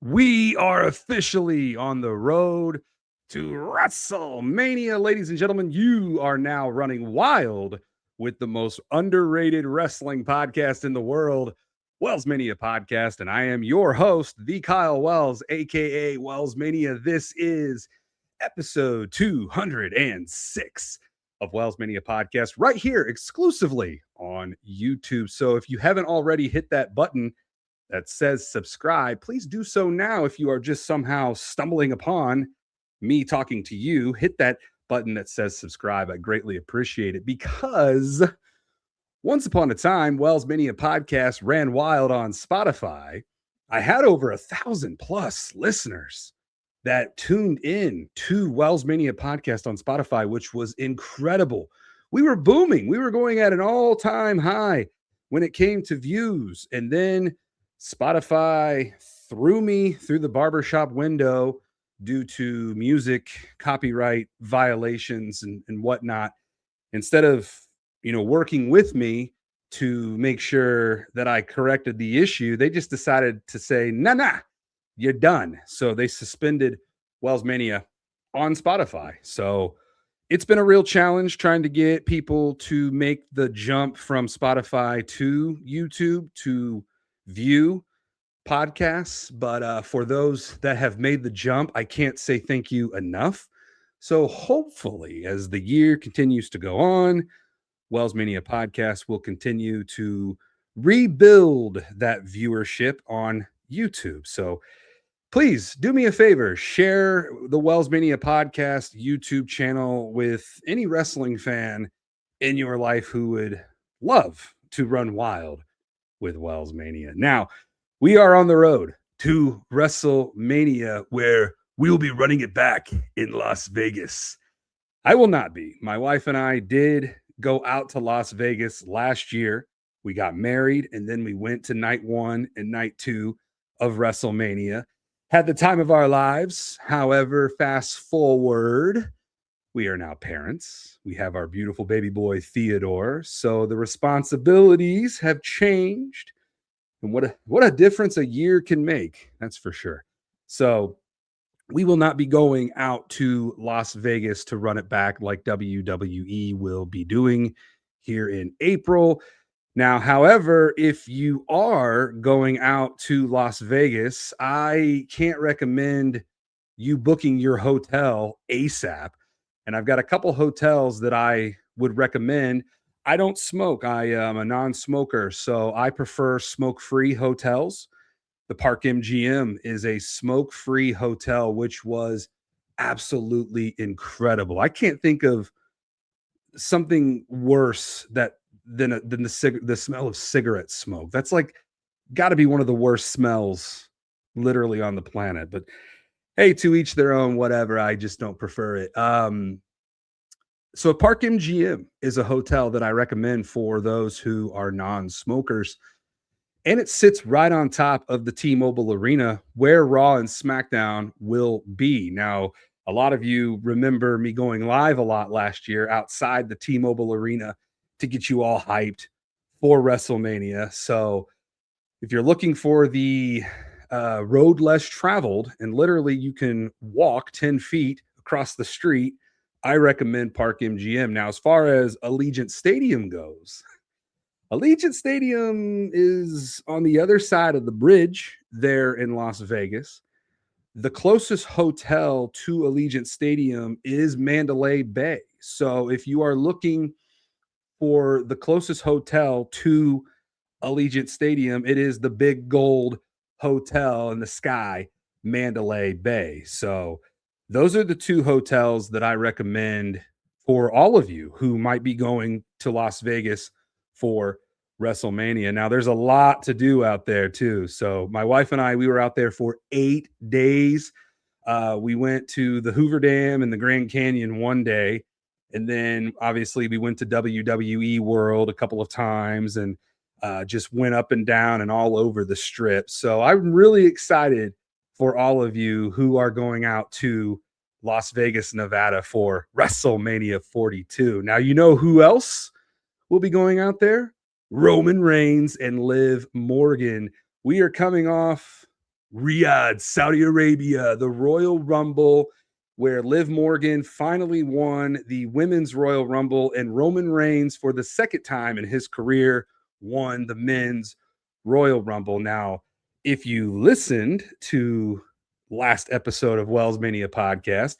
We are officially on the road to WrestleMania. Ladies and gentlemen, you are now running wild with the most underrated wrestling podcast in the world, WellsMania Podcast. And I am your host, the Kyle Wells, aka WellsMania. This is episode 206 of WellsMania Podcast, right here exclusively on YouTube. So if you haven't already hit that button that says subscribe, please do so now. If you are just somehow stumbling upon me talking to you, hit that button that says subscribe. I greatly appreciate it, because once upon a time, WellsMania Podcast ran wild on Spotify. I had over 1,000+ listeners that tuned in to WellsMania Podcast on Spotify, which was incredible. We were booming. We were going at an all-time high when it came to views. And then Spotify threw me through the barbershop window due to music copyright violations and whatnot. Instead of, working with me to make sure that I corrected the issue, they just decided to say, nah, you're done. So they suspended WellsMania on Spotify. So it's been a real challenge trying to get people to make the jump from Spotify to YouTube to view podcasts. But for those that have made the jump, I can't say thank you enough. So hopefully, as the year continues to go on, WellsMania Podcast will continue to rebuild that viewership on YouTube. So please do me a favor, share the WellsMania Podcast YouTube channel with any wrestling fan in your life who would love to run wild with WellsMania. Now, we are on the road to WrestleMania, where we will be running it back in Las Vegas. I will not be. My wife and I did go out to Las Vegas last year. We got married, and then we went to night 1 and night 2 of WrestleMania. Had the time of our lives. However, fast forward, we are now parents. We have our beautiful baby boy, Theodore. So the responsibilities have changed. And what a difference a year can make. That's for sure. So we will not be going out to Las Vegas to run it back like WWE will be doing here in April. Now, however, if you are going out to Las Vegas, I can't recommend you booking your hotel ASAP. And I've got a couple hotels that I would recommend. I don't smoke. I am a non-smoker, so I prefer smoke-free hotels. The Park MGM is a smoke-free hotel, which was absolutely incredible. I can't think of something worse than the smell of cigarette smoke. That's like got to be one of the worst smells literally on the planet. But hey, to each their own, whatever. I just don't prefer it. So Park MGM is a hotel that I recommend for those who are non-smokers. And it sits right on top of the T-Mobile Arena, where Raw and SmackDown will be. Now, a lot of you remember me going live a lot last year outside the T-Mobile Arena to get you all hyped for WrestleMania. So if you're looking for the road less traveled, and literally you can walk 10 feet across the street, I recommend Park MGM. Now, as far as Allegiant Stadium goes, Allegiant Stadium is on the other side of the bridge there in Las Vegas. The closest hotel to Allegiant Stadium is Mandalay Bay. So if you are looking for the closest hotel to Allegiant Stadium, it is the Big Gold Hotel in the sky, Mandalay Bay. So those are the two hotels that I recommend for all of you who might be going to Las Vegas for WrestleMania. Now, there's a lot to do out there too. So my wife and I, we were out there for 8 days. We went to the Hoover Dam and the Grand Canyon one day. And then obviously we went to WWE World a couple of times and just went up and down and all over the strip. So I'm really excited for all of you who are going out to Las Vegas, Nevada for WrestleMania 42. Now, you know who else will be going out there? Roman Reigns and Liv Morgan. We are coming off Riyadh, Saudi Arabia, the Royal Rumble, where Liv Morgan finally won the Women's Royal Rumble, and Roman Reigns, for the second time in his career, won the Men's Royal Rumble. Now, if you listened to last episode of WellsMania Podcast,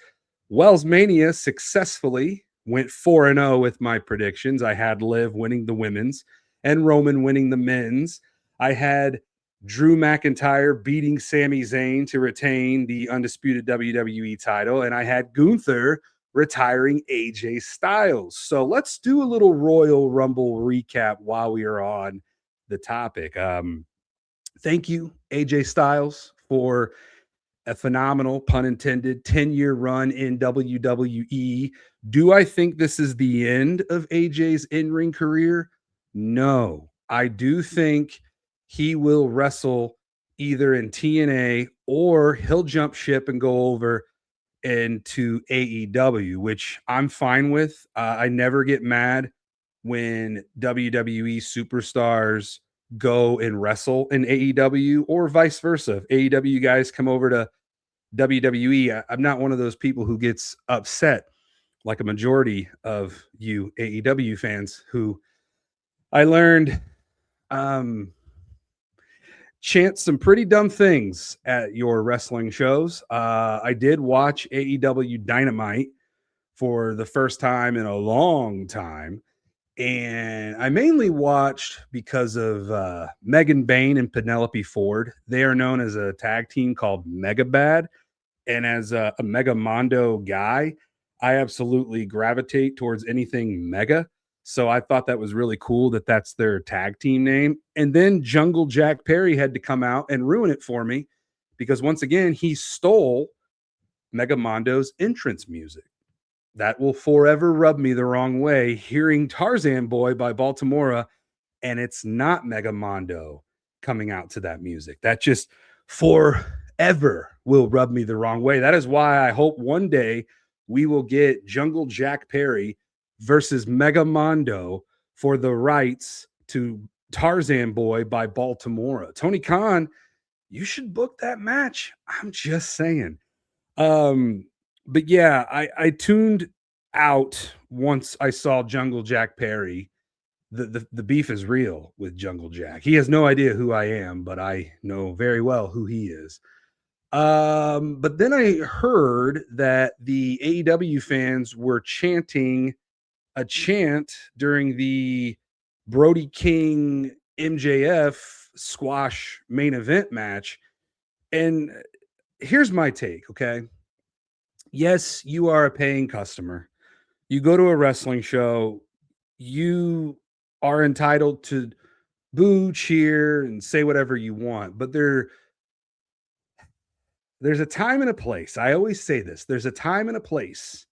WellsMania successfully went 4-0 with my predictions. I had Liv winning the women's and Roman winning the men's. I had Drew McIntyre beating Sami Zayn to retain the undisputed WWE title, and I had Gunther retiring AJ Styles. So let's do a little Royal Rumble recap while we are on the topic. Thank you, AJ Styles, for a phenomenal, pun intended, 10-year run in WWE. Do I think this is the end of AJ's in-ring career? No. I do think he will wrestle either in TNA or he'll jump ship and go over into AEW, which I'm fine with. I never get mad when WWE superstars go and wrestle in AEW or vice versa. If AEW guys come over to WWE, I'm not one of those people who gets upset like a majority of you AEW fans who I learned chant some pretty dumb things at your wrestling shows. I did watch AEW Dynamite for the first time in a long time. And I mainly watched because of Megan Bain and Penelope Ford. They are known as a tag team called Mega Bad. And as a Mega Mondo guy, I absolutely gravitate towards anything mega. So I thought that was really cool that that's their tag team name. And then Jungle Jack Perry had to come out and ruin it for me because once again, he stole Mega Mondo's entrance music. That will forever rub me the wrong way hearing Tarzan Boy by Baltimora, and it's not Mega Mondo coming out to that music. That just forever will rub me the wrong way. That is why I hope one day we will get Jungle Jack Perry versus Mega Mondo for the rights to Tarzan Boy by Baltimora. Tony Khan, you should book that match. I'm just saying. But yeah, I tuned out once I saw Jungle Jack Perry. The beef is real with Jungle Jack. He has no idea who I am, but I know very well who he is. But then I heard that the AEW fans were chanting a chant during the Brody King MJF squash main event match. And here's my take, okay? Yes, you are a paying customer. You go to a wrestling show, you are entitled to boo, cheer, and say whatever you want. But there's a time and a place. I always say this. There's a time and a place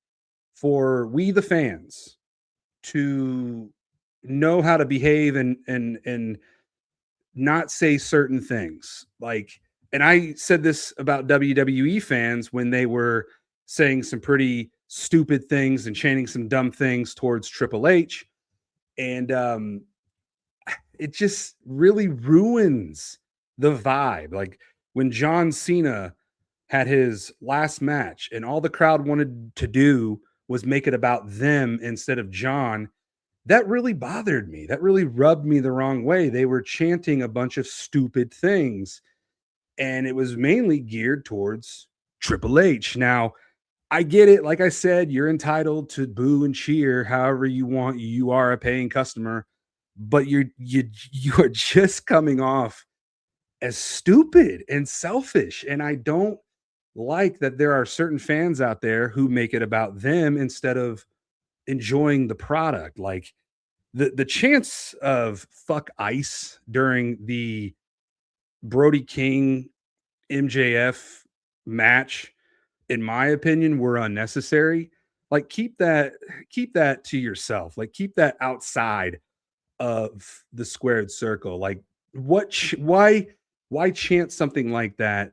for we the fans to know how to behave and not say certain things. Like, and I said this about WWE fans when they were saying some pretty stupid things and chanting some dumb things towards Triple H. And it just really ruins the vibe. Like when John Cena had his last match and all the crowd wanted to do was make it about them instead of John, that really bothered me. That really rubbed me the wrong way. They were chanting a bunch of stupid things, and it was mainly geared towards Triple H. Now, I get it. Like I said, you're entitled to boo and cheer however you want. You are a paying customer, but you are just coming off as stupid and selfish. And I don't like that there are certain fans out there who make it about them instead of enjoying the product. Like the chants of fuck ice during the Brody King MJF match, in my opinion, were unnecessary. Like keep that to yourself. Like keep that outside of the squared circle. Like why chant something like that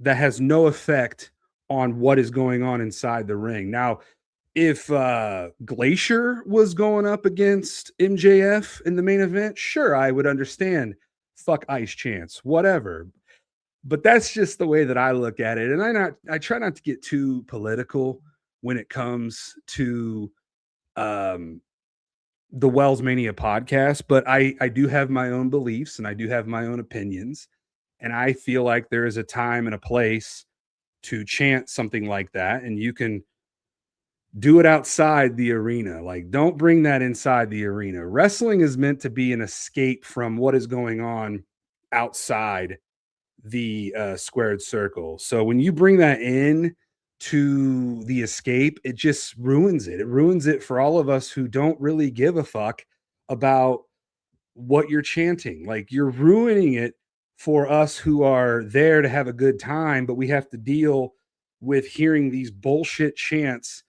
has no effect on what is going on inside the ring? Now, if Glacier was going up against MJF in the main event, sure, I would understand fuck ice chants, whatever. But that's just the way that I look at it. And I try not to get too political when it comes to um the WellsMania podcast, but I do have my own beliefs and I do have my own opinions. And I feel like there is a time and a place to chant something like that. And you can do it outside the arena. Like, don't bring that inside the arena. Wrestling is meant to be an escape from what is going on outside the squared circle. So when you bring that in to the escape, it just ruins it. It ruins it for all of us who don't really give a fuck about what you're chanting. Like, you're ruining it for us who are there to have a good time, but we have to deal with hearing these bullshit chants.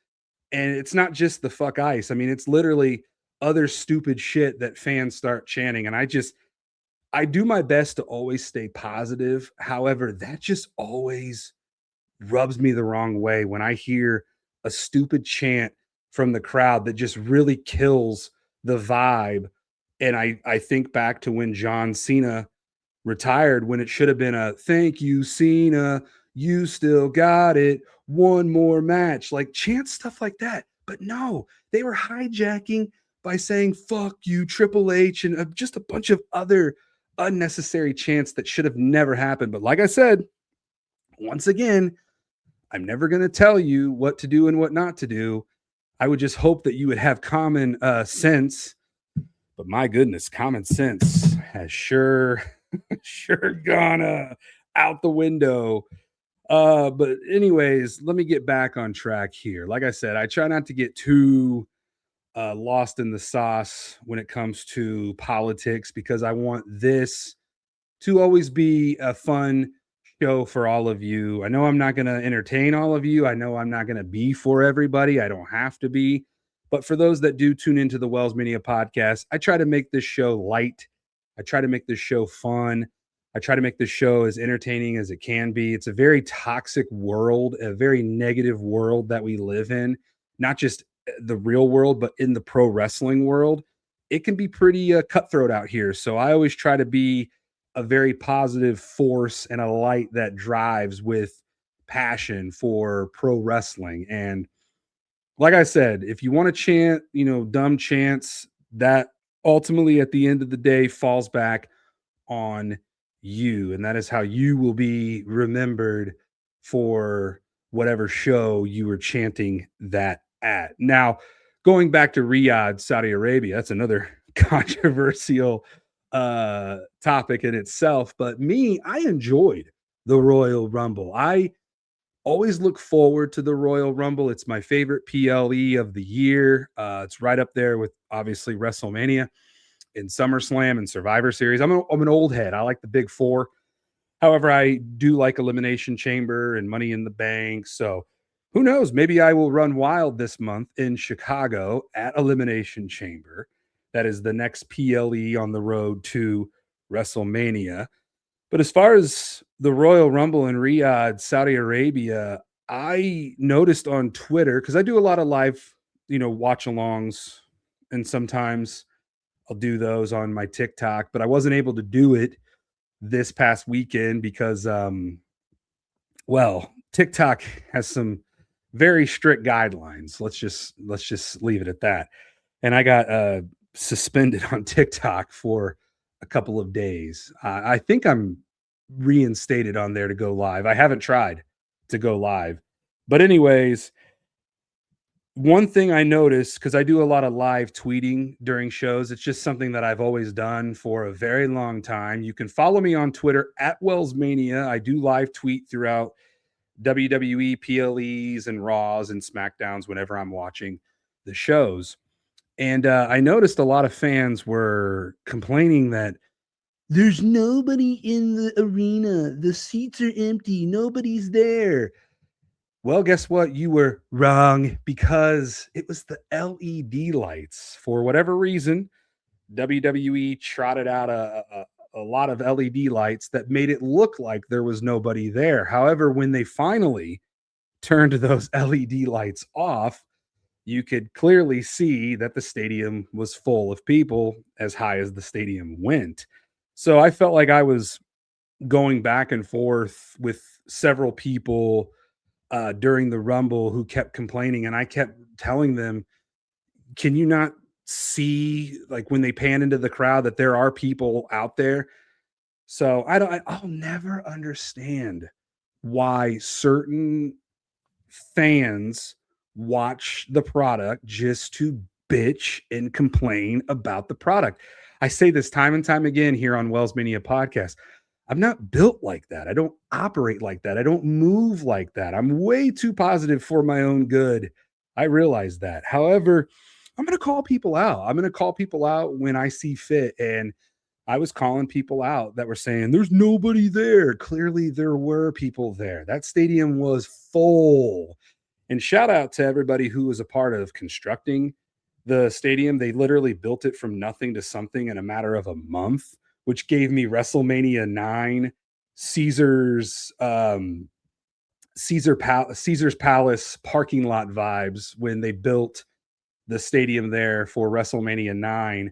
And it's not just the fuck ice. I mean, it's literally other stupid shit that fans start chanting. And I do my best to always stay positive. However, that just always rubs me the wrong way when I hear a stupid chant from the crowd that just really kills the vibe. And I think back to when John Cena retired, when it should have been a thank you, Cena, you still got it. One more match. Like, chant stuff like that. But no, they were hijacking by saying fuck you, Triple H, and just a bunch of other unnecessary chants that should have never happened. But like I said, once again, I'm never going to tell you what to do and what not to do. I would just hope that you would have common sense. But my goodness, common sense has sure gone out the window. But anyways, let me get back on track here. Like I said, I try not to get too lost in the sauce when it comes to politics, because I want this to always be a fun show for all of you. I know I'm not going to entertain all of you. I know I'm not going to be for everybody. I don't have to be. But for those that do tune into the WellsMania podcast, I try to make this show light. I try to make this show fun. I try to make this show as entertaining as it can be. It's a very toxic world, a very negative world that we live in, not just the real world, but in the pro wrestling world. It can be pretty cutthroat out here. So I always try to be a very positive force and a light that drives with passion for pro wrestling. And like I said, if you want to chant, dumb chants, that ultimately at the end of the day falls back on you. And that is how you will be remembered for whatever show you were chanting that at. Now, going back to Riyadh, Saudi Arabia, that's another controversial topic in itself. But I enjoyed the Royal Rumble. I always look forward to the Royal Rumble. It's my favorite PLE of the year. It's right up there with obviously WrestleMania and SummerSlam and Survivor Series. I'm an old head. I like the big four. However, I do like Elimination Chamber and Money in the Bank. So who knows? Maybe I will run wild this month in Chicago at Elimination Chamber. That is the next PLE on the road to WrestleMania. But as far as the Royal Rumble in Riyadh, Saudi Arabia, I noticed on Twitter, because I do a lot of live, watch alongs, and sometimes I'll do those on my TikTok, but I wasn't able to do it this past weekend because, TikTok has some very strict guidelines. Let's just leave it at that. And I got suspended on TikTok for a couple of days. I think I'm reinstated on there to go live. I haven't tried to go live. But anyways, one thing I noticed, because I do a lot of live tweeting during shows, it's just something that I've always done for a very long time. You can follow me on Twitter at WellsMania. I do live tweet throughout WWE PLEs and Raws and SmackDowns whenever I'm watching the shows. And I noticed a lot of fans were complaining that there's nobody in the arena. The seats are empty. Nobody's there. Well, guess what? You were wrong, because it was the LED lights. For whatever reason, WWE trotted out a lot of LED lights that made it look like there was nobody there. However, when they finally turned those LED lights off, you could clearly see that the stadium was full of people as high as the stadium went. So I felt like I was going back and forth with several people during the Rumble who kept complaining, and I kept telling them, can you not see, like, when they pan into the crowd, that there are people out there? So I'll never understand why certain fans watch the product just to bitch and complain about the product. I say this time and time again here on WellsMania Podcast. I'm not built like that. I don't operate like that. I don't move like that. I'm way too positive for my own good. I realize that. However, I'm going to call people out. I'm going to call people out when I see fit. And I was calling people out that were saying there's nobody there. Clearly, there were people there. That stadium was full. And shout out to everybody who was a part of constructing the stadium. They literally built it from nothing to something in a matter of a month, which gave me WrestleMania 9, Caesar's Palace parking lot vibes when they built the stadium there for WrestleMania 9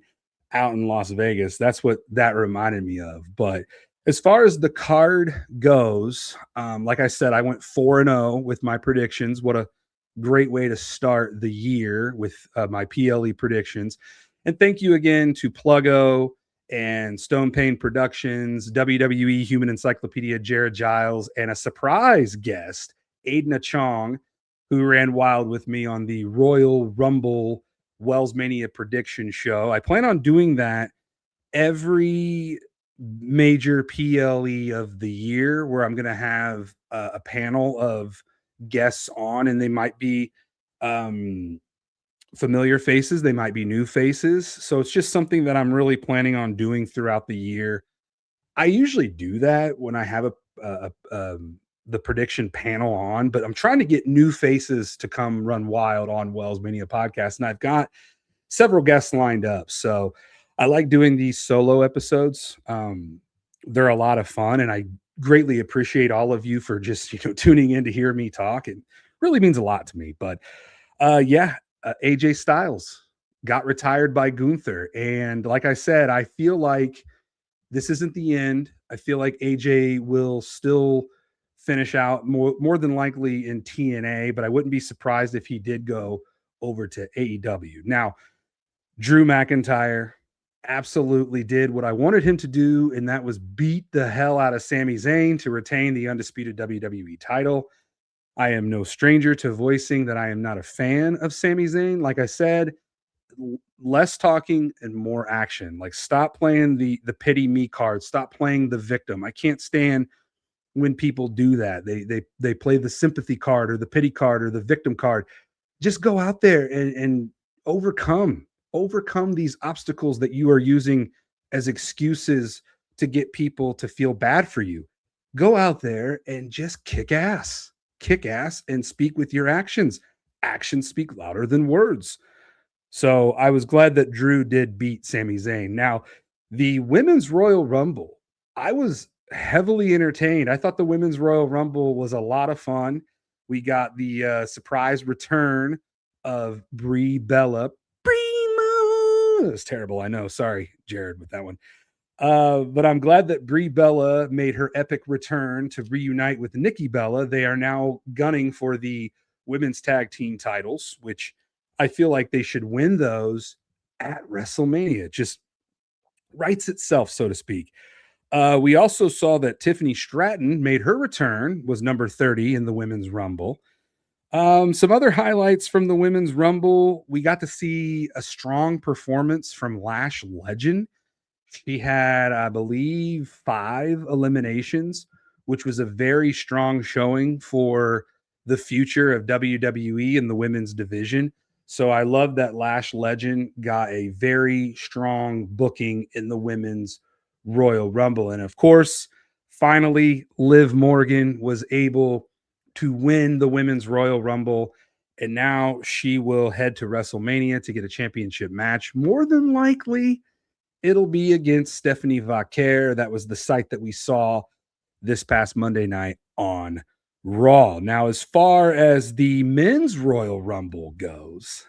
out in Las Vegas. That's what that reminded me of. But as far as the card goes, like I said, I went 4-0 with my predictions. What a great way to start the year with my PLE predictions. And thank you again to Pluggo and Stone Pain Productions, WWE Human Encyclopedia, Jared Giles, and a surprise guest, Aiden Chong, who ran wild with me on the Royal Rumble WellsMania prediction show. I plan on doing that every major PLE of the year, where I'm going to have a panel of guests on, and they might be familiar faces, they might be new faces. So it's just something that I'm really planning on doing throughout the year. I usually do that when I have the prediction panel on, but I'm trying to get new faces to come run wild on WellsMania Podcast, and I've got several guests lined up. So I like doing these solo episodes. They're a lot of fun, and I greatly appreciate all of you for just tuning in to hear me talk. It really means a lot to me. But AJ Styles got retired by Gunther, and like I said, I feel like this isn't the end. I feel like AJ will still finish out more than likely in TNA, but I wouldn't be surprised if he did go over to AEW. Now, Drew McIntyre absolutely did what I wanted him to do, and that was beat the hell out of Sami Zayn to retain the undisputed WWE title. I am no stranger to voicing that I am not a fan of Sami Zayn. Like I said, less talking and more action. Like, stop playing the pity me card. Stop playing the victim. I can't stand when people do that. They play the sympathy card or the pity card or the victim card. Just go out there and overcome these obstacles that you are using as excuses to get people to feel bad for you. Go out there and just kick ass and speak with your actions. Actions speak louder than words. So I was glad that Drew did beat Sami Zayn. Now, the Women's Royal Rumble, I was heavily entertained. I thought the Women's Royal Rumble was a lot of fun. We got the surprise return of Brie Bella. It was terrible, I know. Sorry, Jared, with that one. But I'm glad that Brie Bella made her epic return to reunite with Nikki Bella. They are now gunning for the women's tag team titles, which I feel like they should win those at WrestleMania. It just writes itself, so to speak. We also saw that Tiffany Stratton made her return, was number 30 in the Women's Rumble. Some other highlights from the Women's Rumble. We got to see a strong performance from Lash Legend. She had, I believe, 5 eliminations, which was a very strong showing for the future of WWE in the women's division. So I love that Lash Legend got a very strong booking in the Women's Royal Rumble. And of course, finally, Liv Morgan was able to win the Women's Royal Rumble, and now she will head to WrestleMania to get a championship match. More than likely, it'll be against Stephanie Vaquer. That was the sight that we saw this past Monday night on Raw. Now, as far as the Men's Royal Rumble goes,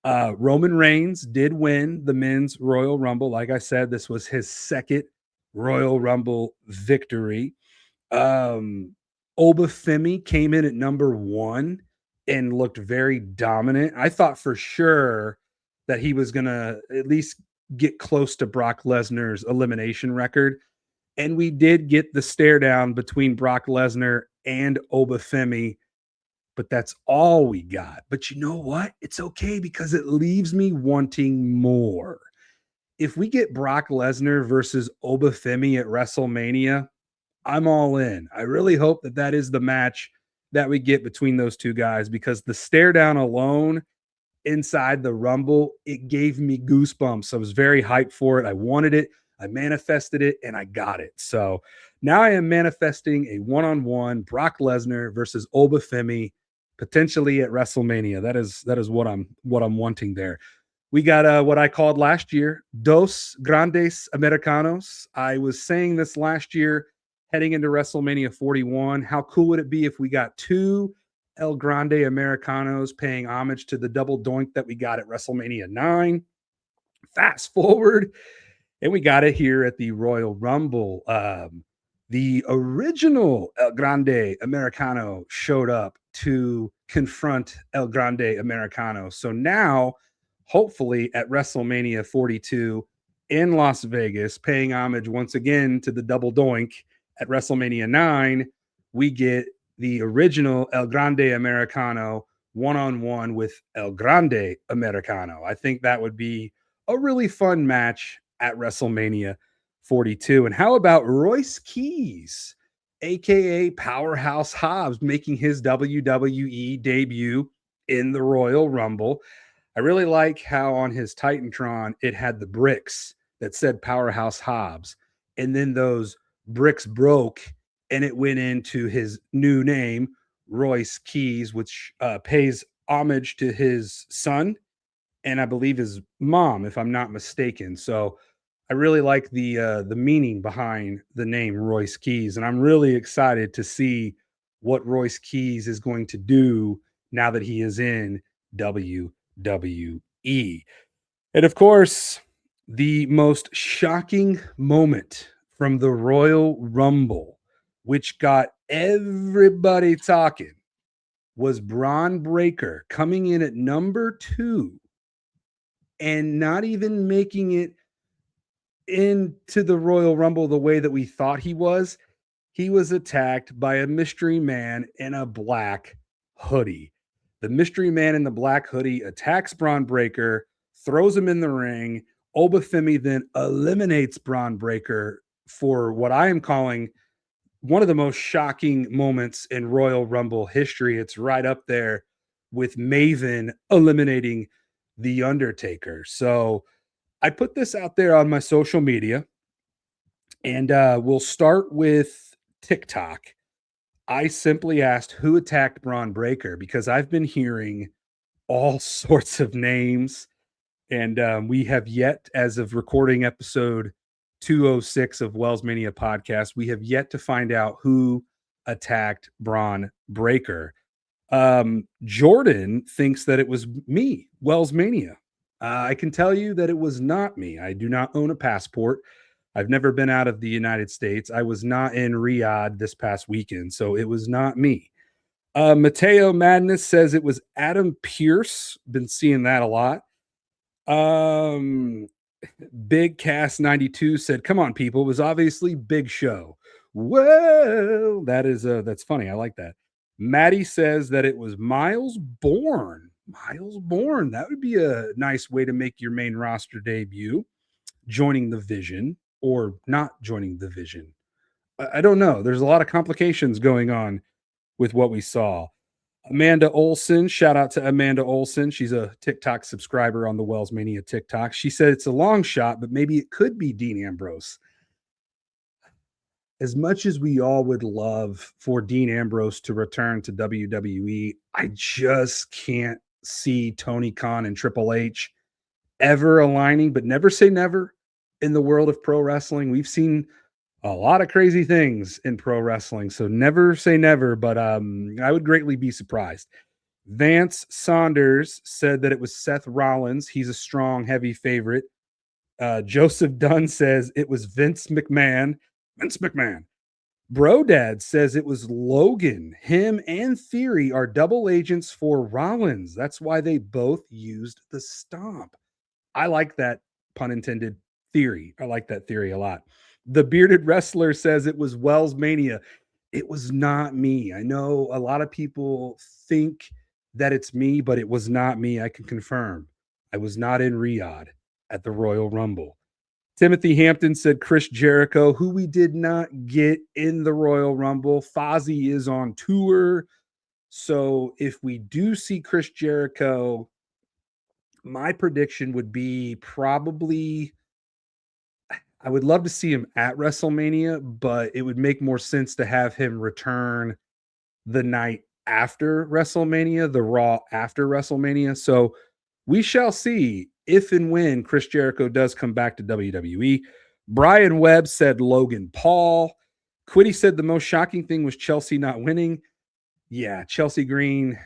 Roman Reigns did win the Men's Royal Rumble. Like I said, this was his second Royal Rumble victory. Obafemi came in at number 1 and looked very dominant. I thought for sure that he was going to at least get close to Brock Lesnar's elimination record. And we did get the stare down between Brock Lesnar and Obafemi, but that's all we got. But you know what? It's okay because it leaves me wanting more. If we get Brock Lesnar versus Obafemi at WrestleMania, I'm all in. I really hope that that is the match that we get between those two guys, because the stare down alone inside the Rumble, it gave me goosebumps. I was very hyped for it. I wanted it. I manifested it, and I got it. So now I am manifesting a one-on-one Brock Lesnar versus Obafemi, potentially at WrestleMania. That is what I'm wanting there. We got what I called last year, Dos Grandes Americanos. I was saying this last year heading into WrestleMania 41. How cool would it be if we got 2 El Grande Americanos paying homage to the double doink that we got at WrestleMania 9? Fast forward, and we got it here at the Royal Rumble. The original El Grande Americano showed up to confront El Grande Americano. So now, hopefully at WrestleMania 42 in Las Vegas, paying homage once again to the double doink at WrestleMania 9, we get the original El Grande Americano one-on-one with El Grande Americano. I think that would be a really fun match at WrestleMania 42. And how about Royce Keys, aka Powerhouse Hobbs, making his WWE debut in the Royal Rumble? I really like how on his Titantron it had the bricks that said Powerhouse Hobbs, and then those bricks broke and it went into his new name, Royce Keys, which pays homage to his son and I believe his mom, if I'm not mistaken. So I really like the meaning behind the name Royce Keys, and I'm really excited to see what Royce Keys is going to do now that he is in WWE. And of course, the most shocking moment from the Royal Rumble, which got everybody talking, was Bron Breakker coming in at number 2 and not even making it into the Royal Rumble the way that we thought he was. He was attacked by a mystery man in a black hoodie. The mystery man in the black hoodie attacks Bron Breakker, throws him in the ring. Obafemi then eliminates Bron Breakker for what I am calling one of the most shocking moments in Royal Rumble history. It's right up there with Maven eliminating The Undertaker. So I put this out there on my social media, and we'll start with TikTok. I simply asked who attacked Bron Breakker because I've been hearing all sorts of names, and we have yet, as of recording episode 206 of WellsMania Podcast, we have yet to find out who attacked Bron Breakker. Jordan thinks that it was me, WellsMania. I can tell you that it was not me. I do not own a passport. I've never been out of the United States. I was not in Riyadh this past weekend, so it was not me. Mateo Madness says it was Adam Pierce. Been seeing that a lot. Big Cast 92 said, "Come on, people, it was obviously Big Show." Well, that's funny. I like that. Maddie says that it was Miles Bourne. Miles Bourne. That would be a nice way to make your main roster debut, joining the Vision or not joining the Vision. I don't know. There's a lot of complications going on with what we saw. Amanda Olson, shout out to Amanda Olson. She's a TikTok subscriber on the WellsMania TikTok. She said it's a long shot, but maybe it could be Dean Ambrose. As much as we all would love for Dean Ambrose to return to WWE, I just can't see Tony Khan and Triple H ever aligning, but never say never in the world of pro wrestling. We've seen a lot of crazy things in pro wrestling, so never say never, but I would greatly be surprised. Vance Saunders said that it was Seth Rollins. He's a strong, heavy favorite Joseph Dunn says it was Vince McMahon. Vince McMahon. Bro Dad says it was Logan. Him and Theory are double agents for Rollins. That's why they both used the stomp. I like that, pun intended, theory. I like that theory a lot. The Bearded Wrestler says it was WellsMania. It was not me. I know a lot of people think that it's me, but it was not me. I can confirm. I was not in Riyadh at the Royal Rumble. Timothy Hampton said Chris Jericho, who we did not get in the Royal Rumble. Fozzy is on tour. So if we do see Chris Jericho, my prediction would be probably, I would love to see him at WrestleMania, but it would make more sense to have him return the night after WrestleMania, the Raw after WrestleMania. So we shall see if and when Chris Jericho does come back to WWE. Brian Webb said Logan Paul. Quiddy said the most shocking thing was Chelsea not winning. Yeah, Chelsea Green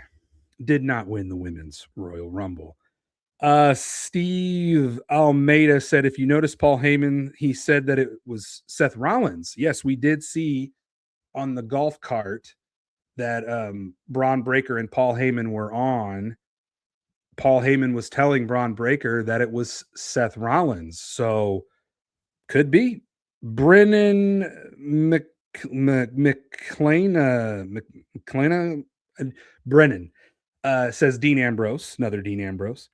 did not win the Women's Royal Rumble. Steve Almeida said, if you notice Paul Heyman, he said that it was Seth Rollins. Yes, we did see on the golf cart that Bron Breakker and Paul Heyman were on. Paul Heyman was telling Bron Breakker that it was Seth Rollins. So could be. Brennan Brennan says Dean Ambrose, another Dean Ambrose.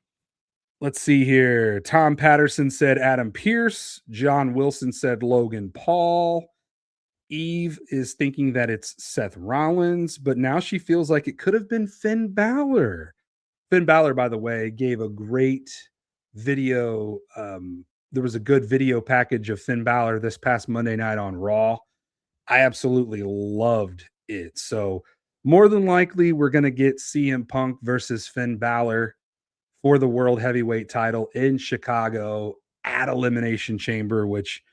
Let's see here. Tom Patterson said Adam Pearce. John Wilson said Logan Paul. Eve is thinking that it's Seth Rollins, but now she feels like it could have been Finn Balor. Finn Balor, by the way, gave a great video. There was a good video package of Finn Balor this past Monday night on Raw. I absolutely loved it. So more than likely, we're going to get CM Punk versus Finn Balor for the World Heavyweight title in Chicago at Elimination Chamber, which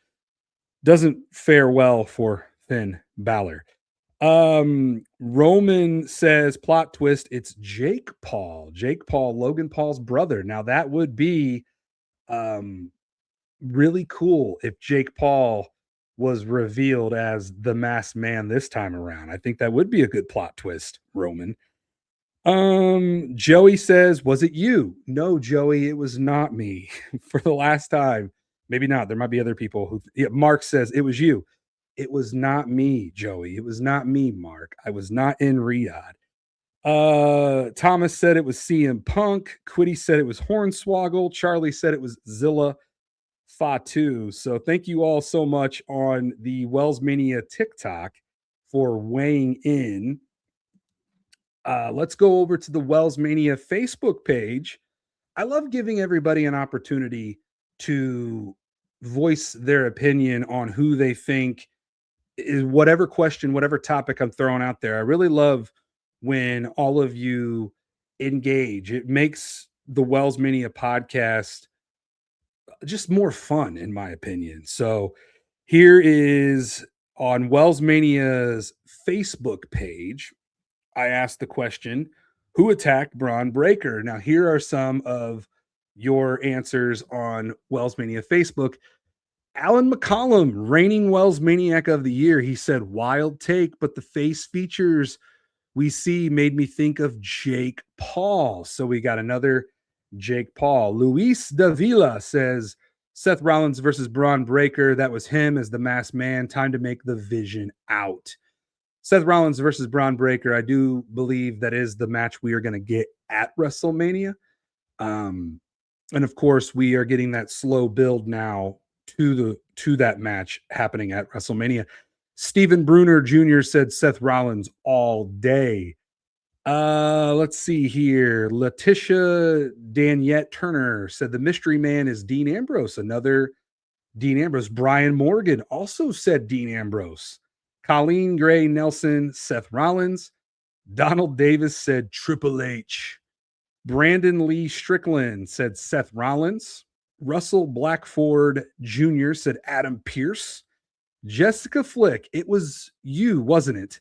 doesn't fare well for Finn Balor. Roman says plot twist, it's Jake Paul. Jake Paul, Logan Paul's brother. Now that would be really cool if Jake Paul was revealed as the masked man this time around. I think that would be a good plot twist, Roman. Joey says, was it you? No, Joey, it was not me. For the last time. Maybe not. There might be other people who. Yeah, Mark says it was you. It was not me, Joey. It was not me, Mark. I was not in Riyadh. Thomas said it was CM Punk. Quiddy said it was Hornswoggle. Charlie said it was Zilla Fatu. So thank you all so much on the WellsMania TikTok for weighing in. Let's go over to the WellsMania Facebook page. I love giving everybody an opportunity to voice their opinion on who they think is whatever question, whatever topic I'm throwing out there. I really love when all of you engage. It makes the WellsMania podcast just more fun, in my opinion. So here is on WellsMania's Facebook page. I asked the question, who attacked Bron Breakker? Now, here are some of your answers on WellsMania Facebook. Alan McCollum, reigning WellsManiac of the year. He said, wild take, but the face features we see made me think of Jake Paul. So we got another Jake Paul. Luis Davila says, Seth Rollins versus Bron Breakker. That was him as the masked man. Time to make the vision out. Seth Rollins versus Bron Breakker. I do believe that is the match we are going to get at WrestleMania. And of course, we are getting that slow build now to that match happening at WrestleMania. Stephen Bruner Jr. said Seth Rollins all day. Let's see here. Letitia Daniette Turner said the mystery man is Dean Ambrose. Another Dean Ambrose. Brian Morgan also said Dean Ambrose. Colleen Gray Nelson, Seth Rollins. Donald Davis said Triple H. Brandon Lee Strickland said Seth Rollins. Russell Blackford Jr. said Adam Pearce. Jessica Flick, it was you, wasn't it?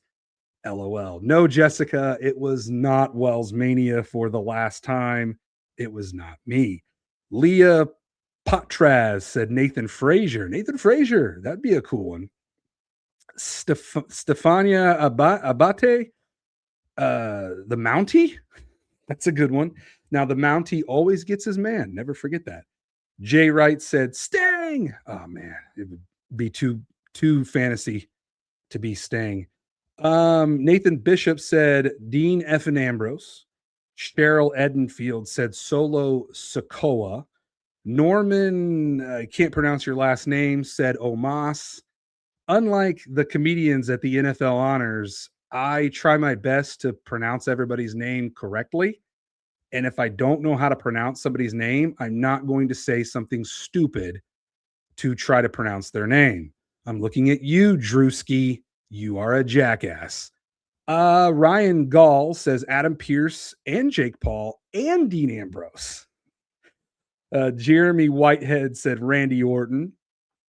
LOL. No, Jessica, it was not WellsMania for the last time. It was not me. Leah Patraz said Nathan Frazier. Nathan Frazier, that'd be a cool one. Stefania Abate, the Mountie. That's a good one. Now, the Mountie always gets his man. Never forget that. Jay Wright said Sting. Oh, man. It would be too fantasy to be Sting. Nathan Bishop said Dean F. Ambrose. Cheryl Edenfield said Solo Sokoa. Norman, I can't pronounce your last name, said Omas. Unlike the comedians at the NFL Honors, I try my best to pronounce everybody's name correctly. And if I don't know how to pronounce somebody's name, I'm not going to say something stupid to try to pronounce their name. I'm looking at you, Drewski. You are a jackass. Ryan Gall says Adam Pearce and Jake Paul and Dean Ambrose. Jeremy Whitehead said Randy Orton.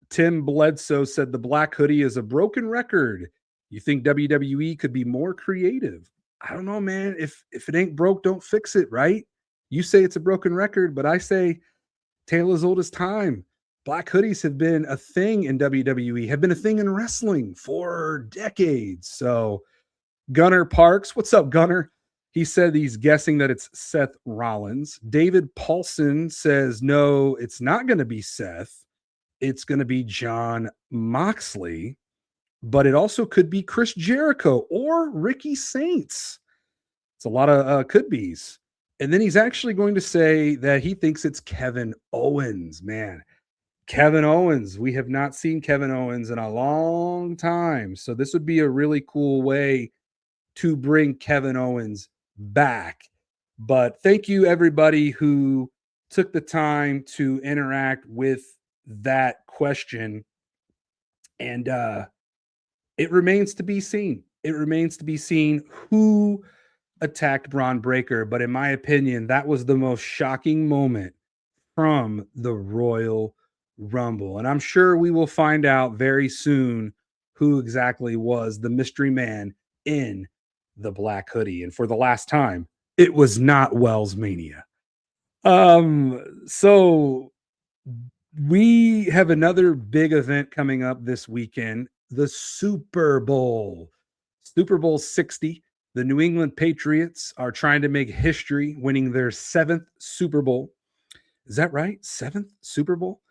Tim Bledsoe said the black hoodie is a broken record. You think WWE could be more creative? I don't know, man. If it ain't broke, don't fix it, right? You say it's a broken record, but I say tale as old as time. Black hoodies have been a thing in WWE, have been a thing in wrestling for decades. So Gunnar Parks, what's up, Gunnar? He said he's guessing that it's Seth Rollins. David Paulson says, no, it's not going to be Seth. It's going to be John Moxley, but it also could be Chris Jericho or Ricky Saints. It's a lot of could be's. And then he's actually going to say that he thinks it's Kevin Owens, man. Kevin Owens. We have not seen Kevin Owens in a long time. So this would be a really cool way to bring Kevin Owens back. But thank you, everybody who took the time to interact with that question. And it remains to be seen. It remains to be seen who attacked Bron Breakker. But in my opinion, that was the most shocking moment from the Royal Rumble. And I'm sure we will find out very soon who exactly was the mystery man in the black hoodie. And for the last time, it was not WellsMania. So we have another big event coming up this weekend, the Super Bowl. Super Bowl 60. The New England Patriots are trying to make history, winning their 7th Super Bowl. Is that right? 7th Super Bowl?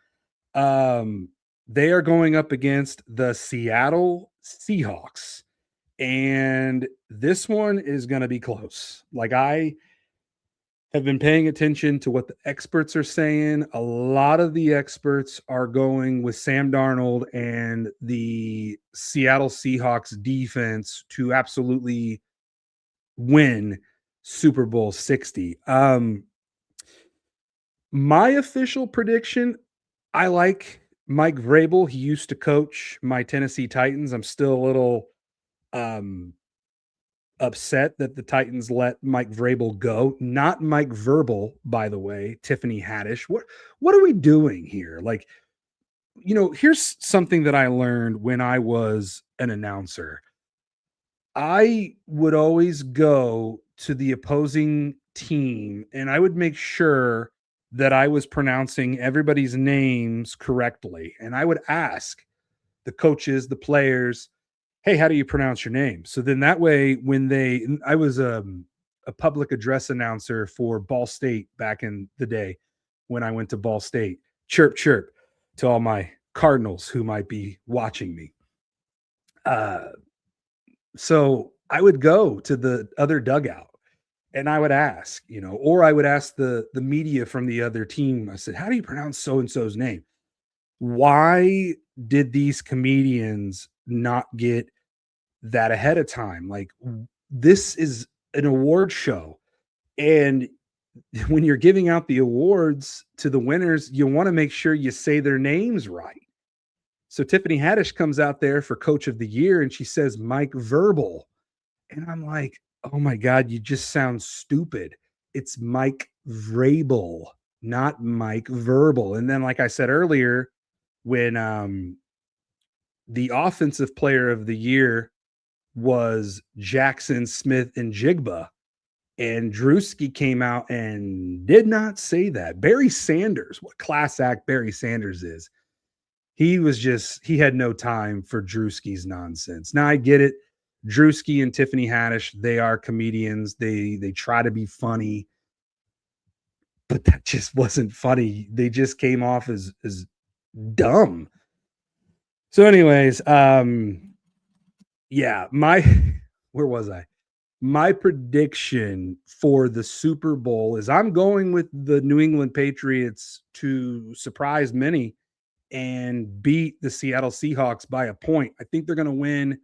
They are going up against the Seattle Seahawks. And this one is going to be close. Like, I have been paying attention to what the experts are saying. A lot of the experts are going with Sam Darnold and the Seattle Seahawks defense to absolutely win Super Bowl 60. My official prediction, I like Mike Vrabel. He used to coach my Tennessee Titans. I'm still a little upset that the Titans let Mike Vrabel go. Not Mike Verbal, by the way, Tiffany Haddish. What are we doing here? Like, you know, here's something that I learned when I was an announcer. I would always go to the opposing team and I would make sure that I was pronouncing everybody's names correctly. And I would ask the coaches, the players, hey, how do you pronounce your name? So then that way, I was a public address announcer for Ball State back in the day when I went to Ball State. Chirp, chirp to all my Cardinals who might be watching me. So I would go to the other dugout and I would ask, you know, or I would ask the media from the other team. I said, how do you pronounce so-and-so's name? Why did these comedians not get that ahead of time? Like, this is an award show. And when you're giving out the awards to the winners, you want to make sure you say their names right. So Tiffany Haddish comes out there for Coach of the Year and she says Mike Verbal. And I'm like, oh my God, you just sound stupid. It's Mike Vrabel, not Mike Verbal. And then, like I said earlier, when the offensive player of the year was Jackson Smith and Jigba, And Drewski came out and did not say that. Barry Sanders, what class act Barry Sanders is. He had no time for Drewski's nonsense. Now I get it. Drewski and Tiffany Haddish, they are comedians. They try to be funny, but that just wasn't funny. They just came off as dumb. So anyways, yeah, where was I? My prediction for the Super Bowl is I'm going with the New England Patriots to surprise many and beat the Seattle Seahawks by a point. I think they're going to win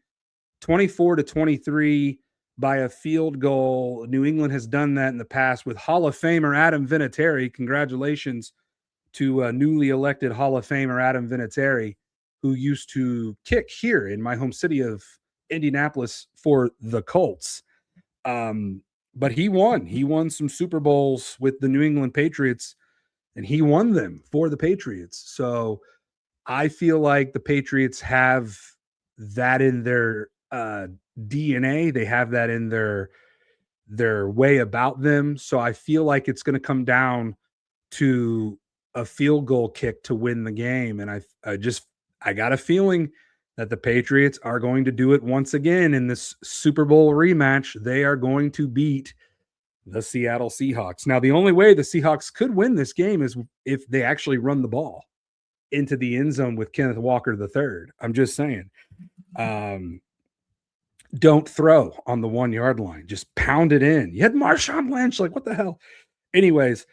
24-23 by a field goal. New England has done that in the past with Hall of Famer Adam Vinatieri. Congratulations to newly elected Hall of Famer Adam Vinatieri, who used to kick here in my home city of Indianapolis for the Colts. But he won some Super Bowls with the New England Patriots, and he won them for the Patriots. So I feel like the Patriots have that in their DNA. They have that in their way about them. So I feel like it's going to come down to a field goal kick to win the game. And I got a feeling that the Patriots are going to do it once again in this Super Bowl rematch. They are going to beat the Seattle Seahawks. Now, the only way the Seahawks could win this game is if they actually run the ball into the end zone with Kenneth Walker III. I'm just saying. Don't throw on the 1 yard line. Just pound it in. You had Marshawn Lynch. Like, what the hell? Anyways,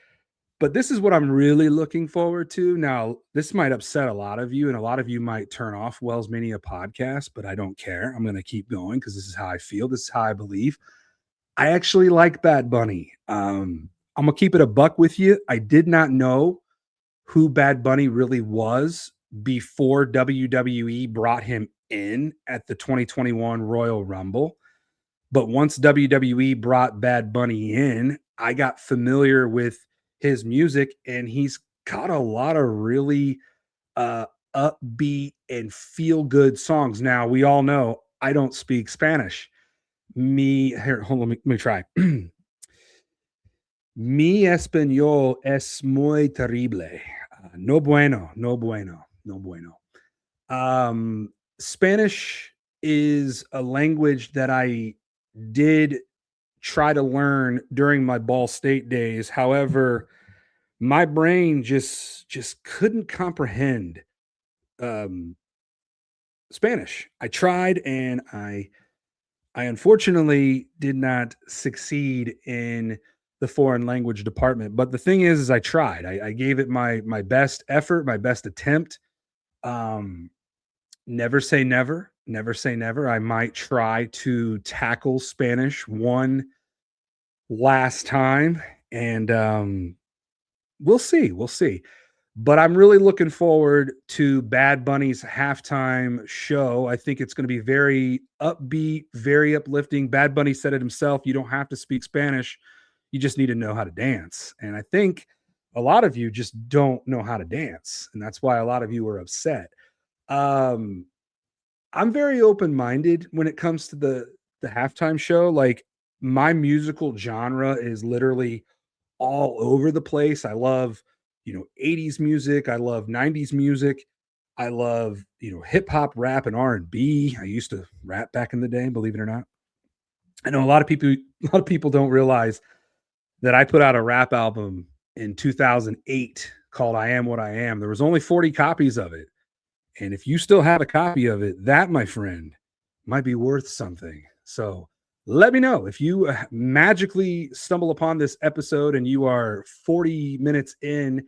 but this is what I'm really looking forward to. Now, this might upset a lot of you, and a lot of you might turn off WellsMania Podcast, but I don't care. I'm going to keep going because this is how I feel. This is how I believe. I actually like Bad Bunny. I'm going to keep it a buck with you. I did not know who Bad Bunny really was before WWE brought him in at the 2021 Royal Rumble. But once WWE brought Bad Bunny in, I got familiar with his music, and he's got a lot of really upbeat and feel good songs. Now, we all know I don't speak Spanish. Hold on, let me try. Mi español es muy terrible. No bueno. Spanish is a language that I did try to learn during my Ball State days. However, my brain just couldn't comprehend Spanish. I tried, and I unfortunately did not succeed in the foreign language department. But the thing is I tried. I gave it my best effort, my best attempt. Never say never. Never say never. I might try to tackle Spanish one last time, and we'll see. We'll see. But I'm really looking forward to Bad Bunny's halftime show. I think it's going to be very upbeat, very uplifting. Bad Bunny said it himself. You don't have to speak Spanish. You just need to know how to dance. And I think a lot of you just don't know how to dance. And that's why a lot of you are upset. I'm very open-minded when it comes to the halftime show. Like, my musical genre is literally all over the place. I love 80s music. I love 90s music. I love, hip hop, rap, and R&B. I used to rap back in the day, believe it or not. I know a lot of people don't realize that I put out a rap album in 2008 called I Am What I Am. There was only 40 copies of it. And if you still have a copy of it, that, my friend, might be worth something. So let me know if you magically stumble upon this episode and you are 40 minutes in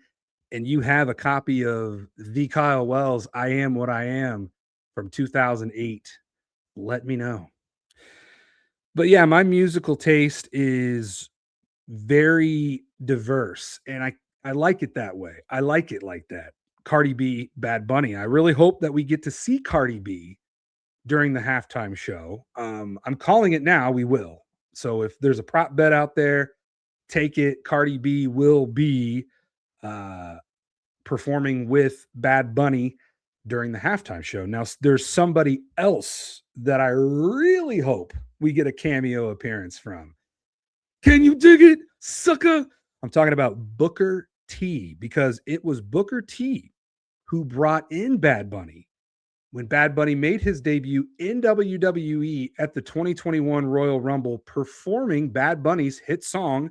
and you have a copy of the Kyle Wells, I Am What I Am from 2008. Let me know. But yeah, my musical taste is very diverse, and I like it that way. I like it like that. Cardi B, Bad Bunny. I really hope that we get to see Cardi B during the halftime show. I'm calling it now. We will. So if there's a prop bet out there, take it. Cardi B will be performing with Bad Bunny during the halftime show. Now, there's somebody else that I really hope we get a cameo appearance from. Can you dig it, sucker? I'm talking about Booker T, because it was Booker T who brought in Bad Bunny when Bad Bunny made his debut in WWE at the 2021 Royal Rumble, performing Bad Bunny's hit song,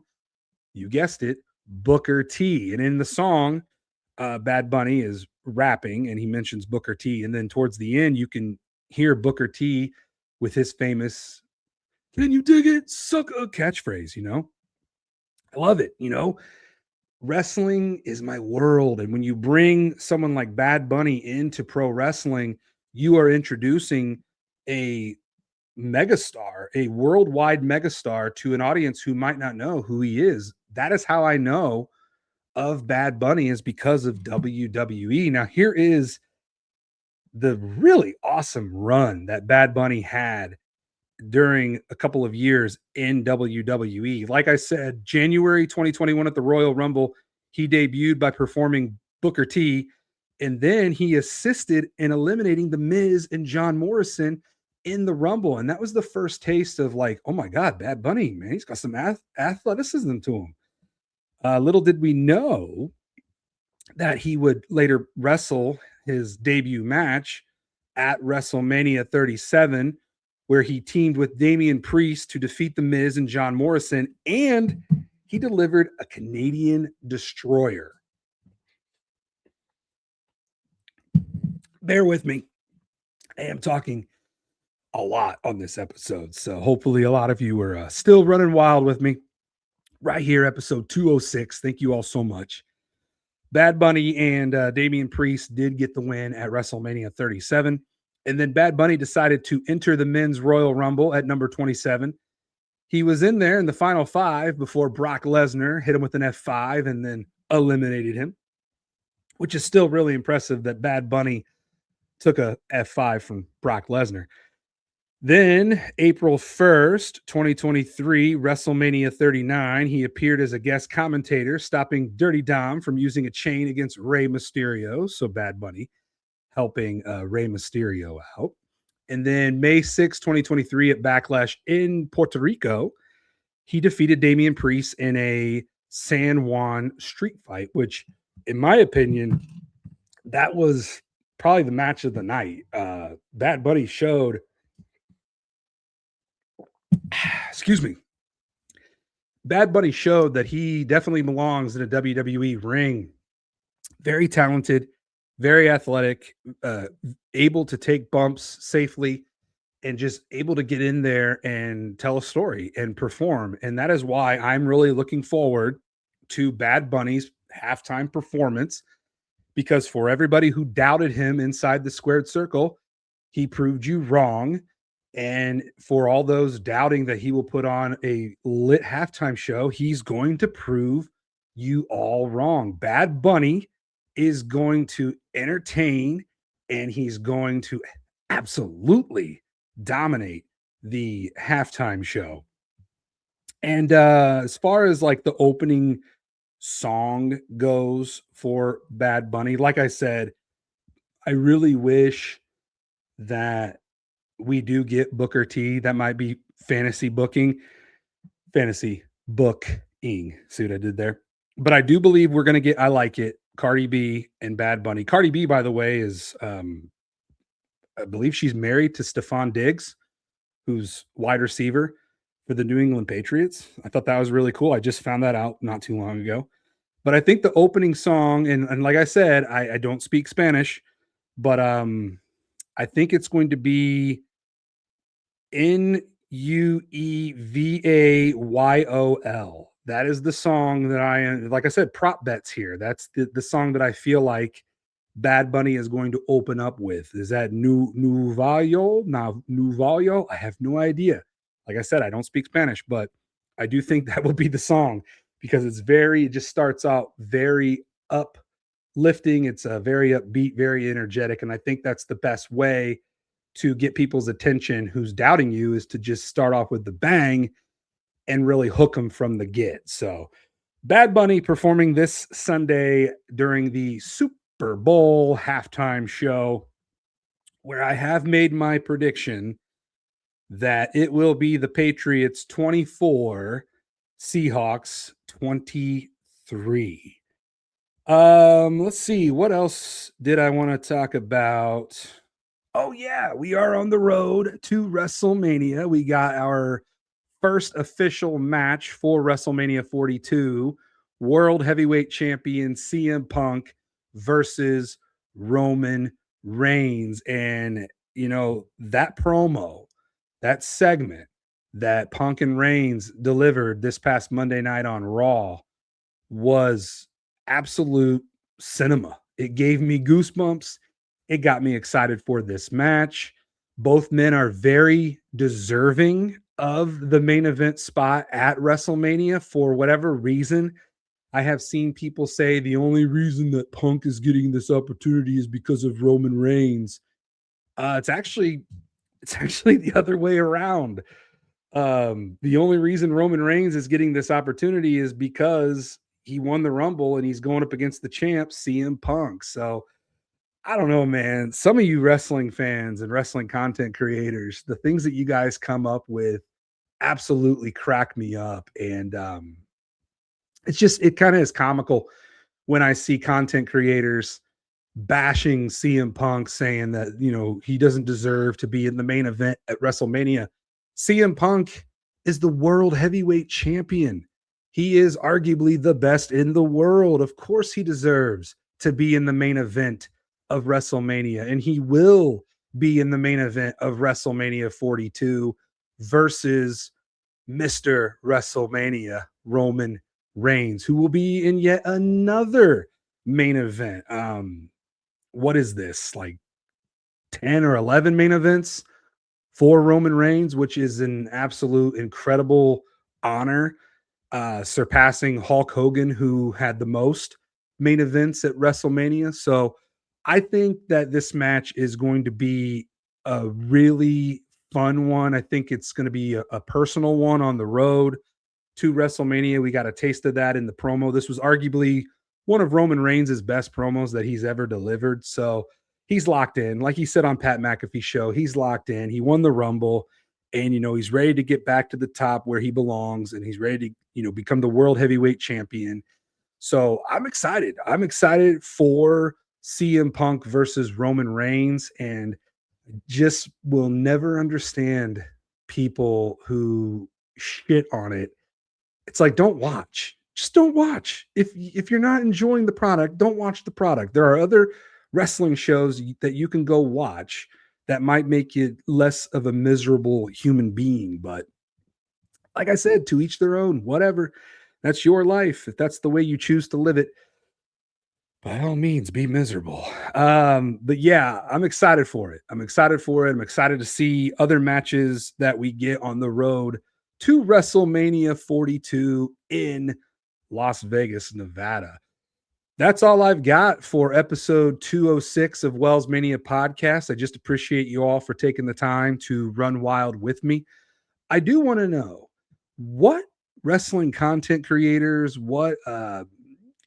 you guessed it, Booker T. And in the song, Bad Bunny is rapping and he mentions Booker T. And then towards the end, you can hear Booker T with his famous, "Can you dig it, sucker?" catchphrase, I love it, Wrestling is my world. And when you bring someone like Bad Bunny into pro wrestling, you are introducing a megastar, a worldwide megastar to an audience who might not know who he is. That is how I know of Bad Bunny, is because of WWE. Now, here is the really awesome run that Bad Bunny had during a couple of years in WWE. Like I said, January 2021 at the Royal Rumble, he debuted by performing Booker T, and then he assisted in eliminating The Miz and John Morrison in the Rumble. And that was the first taste of like, oh my God, Bad Bunny, man, he's got some athleticism to him. Little did we know that he would later wrestle his debut match at WrestleMania 37, where he teamed with Damian Priest to defeat The Miz and John Morrison, and he delivered a Canadian destroyer. Bear with me. I am talking a lot on this episode, so hopefully a lot of you are still running wild with me right here, episode 206. Thank you all so much. Bad Bunny and Damian Priest did get the win at WrestleMania 37. And then Bad Bunny decided to enter the men's Royal Rumble at number 27. He was in there in the final 5 before Brock Lesnar hit him with an F5 and then eliminated him, which is still really impressive that Bad Bunny took a F5 from Brock Lesnar. Then April 1st, 2023, WrestleMania 39, he appeared as a guest commentator, stopping Dirty Dom from using a chain against Rey Mysterio. So Bad Bunny helping Rey Mysterio out. And then May 6, 2023, at Backlash in Puerto Rico, he defeated Damian Priest in a San Juan street fight, which, in my opinion, that was probably the match of the night. Bad Bunny showed, excuse me, Bad Bunny showed that he definitely belongs in a WWE ring. Very talented, very athletic, able to take bumps safely, and just able to get in there and tell a story and perform. And that is why I'm really looking forward to Bad Bunny's halftime performance, because for everybody who doubted him inside the squared circle, he proved you wrong. And for all those doubting that he will put on a lit halftime show, he's going to prove you all wrong. Bad Bunny is going to entertain, and he's going to absolutely dominate the halftime show. And as far as like the opening song goes for Bad Bunny, like I said, I really wish that we do get Booker T. That might be fantasy booking. See what I did there? But I do believe we're going to get, I like it, Cardi B and Bad Bunny. Cardi B, by the way, is, I believe she's married to Stephon Diggs, who's wide receiver for the New England Patriots. I thought that was really cool. I just found that out not too long ago. But I think the opening song, and like I said, I don't speak Spanish, but I think it's going to be Nuevayol. That is the song that like I said, prop bets here. That's the song that I feel like Bad Bunny is going to open up with. Is that Nuevayol? Now, Nuevayol? I have no idea. Like I said, I don't speak Spanish, but I do think that will be the song, because it just starts out very uplifting. It's a very upbeat, very energetic. And I think that's the best way to get people's attention who's doubting you, is to just start off with the bang and really hook them from the get. So Bad Bunny performing this Sunday during the Super Bowl halftime show, where I have made my prediction that it will be the Patriots 24 Seahawks 23. Let's see. What else did I want to talk about? Oh, yeah, we are on the road to WrestleMania. We got our first official match for WrestleMania 42. World Heavyweight Champion CM Punk versus Roman Reigns. And, that promo, that segment that Punk and Reigns delivered this past Monday night on Raw was absolute cinema. It gave me goosebumps. It got me excited for this match. Both men are very deserving of the main event spot at WrestleMania for whatever reason. I have seen people say the only reason that Punk is getting this opportunity is because of Roman Reigns. It's actually the other way around. The only reason Roman Reigns is getting this opportunity is because he won the Rumble and he's going up against the champ, CM Punk. So I don't know, man. Some of you wrestling fans and wrestling content creators, the things that you guys come up with absolutely crack me up. And it kind of is comical when I see content creators bashing CM Punk, saying that, he doesn't deserve to be in the main event at WrestleMania. CM Punk is the world heavyweight champion. He is arguably the best in the world. Of course, he deserves to be in the main event of WrestleMania, and he will be in the main event of WrestleMania 42 versus Mr. WrestleMania, Roman Reigns, who will be in yet another main event. What is this, like 10 or 11 main events for Roman Reigns, which is an absolute incredible honor, surpassing Hulk Hogan, who had the most main events at WrestleMania. So I think that this match is going to be a really fun one. I think it's going to be a personal one on the road to WrestleMania. We got a taste of that in the promo. This was arguably one of Roman Reigns' best promos that he's ever delivered. So he's locked in. Like he said on Pat McAfee's show, he's locked in. He won the Rumble, and, he's ready to get back to the top where he belongs, and he's ready to, become the world heavyweight champion. So I'm excited. I'm excited for CM Punk versus Roman Reigns, and just will never understand people who shit on it. It's like, don't watch. Just don't watch. If you're not enjoying the product, don't watch the product. There are other wrestling shows that you can go watch that might make you less of a miserable human being. But like I said, to each their own, whatever. That's your life. If that's the way you choose to live it, by all means, be miserable. But yeah, I'm excited for it. I'm excited to see other matches that we get on the road to WrestleMania 42 in Las Vegas, Nevada. That's all I've got for episode 206 of WellsMania Podcast. I just appreciate you all for taking the time to run wild with me. I do want to know what wrestling content creators, what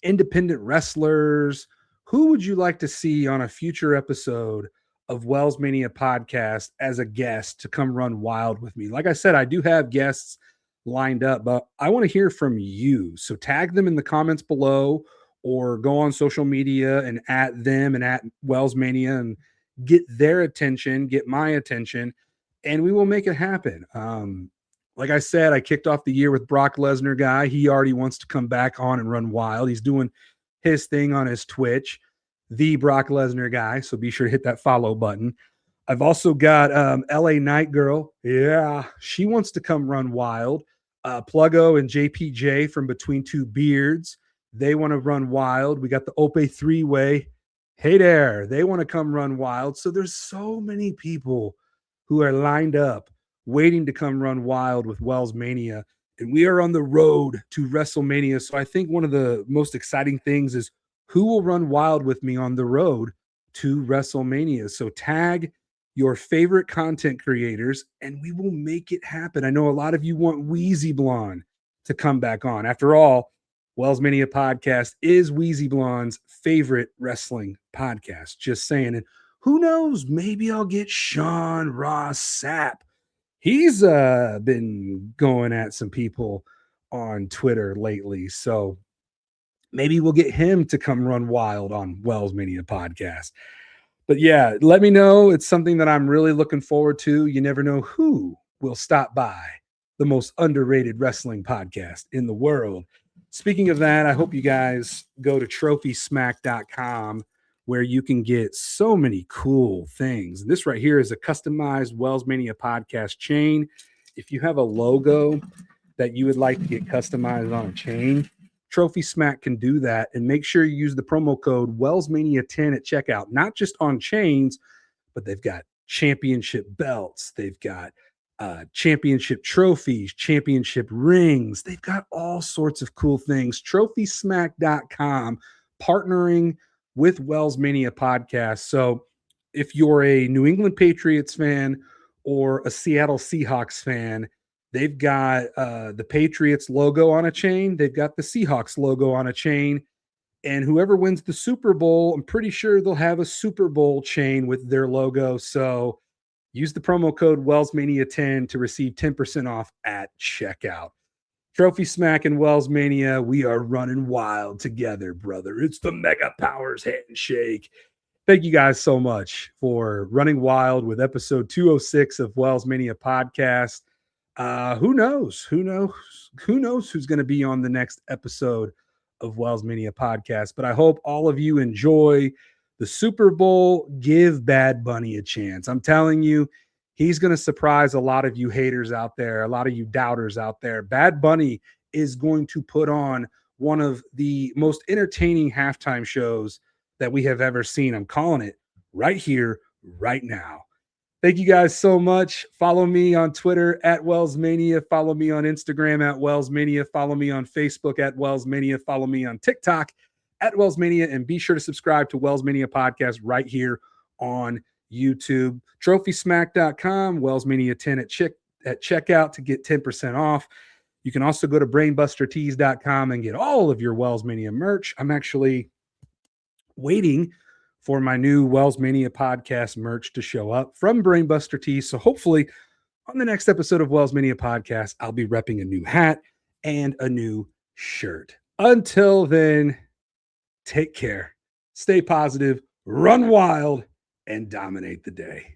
independent wrestlers, who would you like to see on a future episode of WellsMania Podcast as a guest to come run wild with me? Like I said, I do have guests lined up, but I want to hear from you. So tag them in the comments below, or go on social media and at them and at WellsMania and get their attention, get my attention, and we will make it happen. Like I said, I kicked off the year with Brock Lesnar guy. He already wants to come back on and run wild. He's doing his thing on his Twitch, the Brock Lesnar guy. So be sure to hit that follow button. I've also got LA Night Girl. Yeah, she wants to come run wild. Pluggo and JPJ from Between Two Beards, they want to run wild. We got the Ope three-way. Hey there, they want to come run wild. So there's so many people who are lined up waiting to come run wild with WellsMania. And we are on the road to WrestleMania. So I think one of the most exciting things is who will run wild with me on the road to WrestleMania. So tag your favorite content creators and we will make it happen. I know a lot of you want Wheezy Blonde to come back on. After all, WellsMania Podcast is Wheezy Blonde's favorite wrestling podcast. Just saying. And who knows, maybe I'll get Sean Ross Sapp. He's been going at some people on Twitter lately. So maybe we'll get him to come run wild on WellsMania Podcast. But yeah, let me know. It's something that I'm really looking forward to. You never know who will stop by the most underrated wrestling podcast in the world. Speaking of that, I hope you guys go to trophysmack.com where you can get so many cool things. And this right here is a customized WellsMania Podcast chain. If you have a logo that you would like to get customized on a chain, Trophy Smack can do that. And make sure you use the promo code WellsMania10 at checkout, not just on chains, but they've got championship belts. They've got championship trophies, championship rings. They've got all sorts of cool things. TrophySmack.com partnering with WellsMania Podcast. So if you're a New England Patriots fan or a Seattle Seahawks fan, they've got the Patriots logo on a chain. They've got the Seahawks logo on a chain. And whoever wins the Super Bowl, I'm pretty sure they'll have a Super Bowl chain with their logo. So use the promo code WellsMania10 to receive 10% off at checkout. Trophy Smack and WellsMania, we are running wild together, brother. It's the Mega Powers handshake. Thank you guys so much for running wild with episode 206 of WellsMania Podcast. Who knows? Who knows who's going to be on the next episode of WellsMania Podcast? But I hope all of you enjoy the Super Bowl. Give Bad Bunny a chance. I'm telling you, he's going to surprise a lot of you haters out there, a lot of you doubters out there. Bad Bunny is going to put on one of the most entertaining halftime shows that we have ever seen. I'm calling it right here, right now. Thank you guys so much. Follow me on Twitter at WellsMania. Follow me on Instagram at WellsMania. Follow me on Facebook at WellsMania. Follow me on TikTok at WellsMania. And be sure to subscribe to WellsMania Podcast right here on YouTube. TrophySmack.com, WellsMania10 at checkout to get 10% off. You can also go to BrainbusterTees.com and get all of your WellsMania merch. I'm actually waiting for my new WellsMania Podcast merch to show up from Brainbuster Tees. So hopefully on the next episode of WellsMania Podcast, I'll be repping a new hat and a new shirt. Until then, take care, stay positive, run wild, and dominate the day.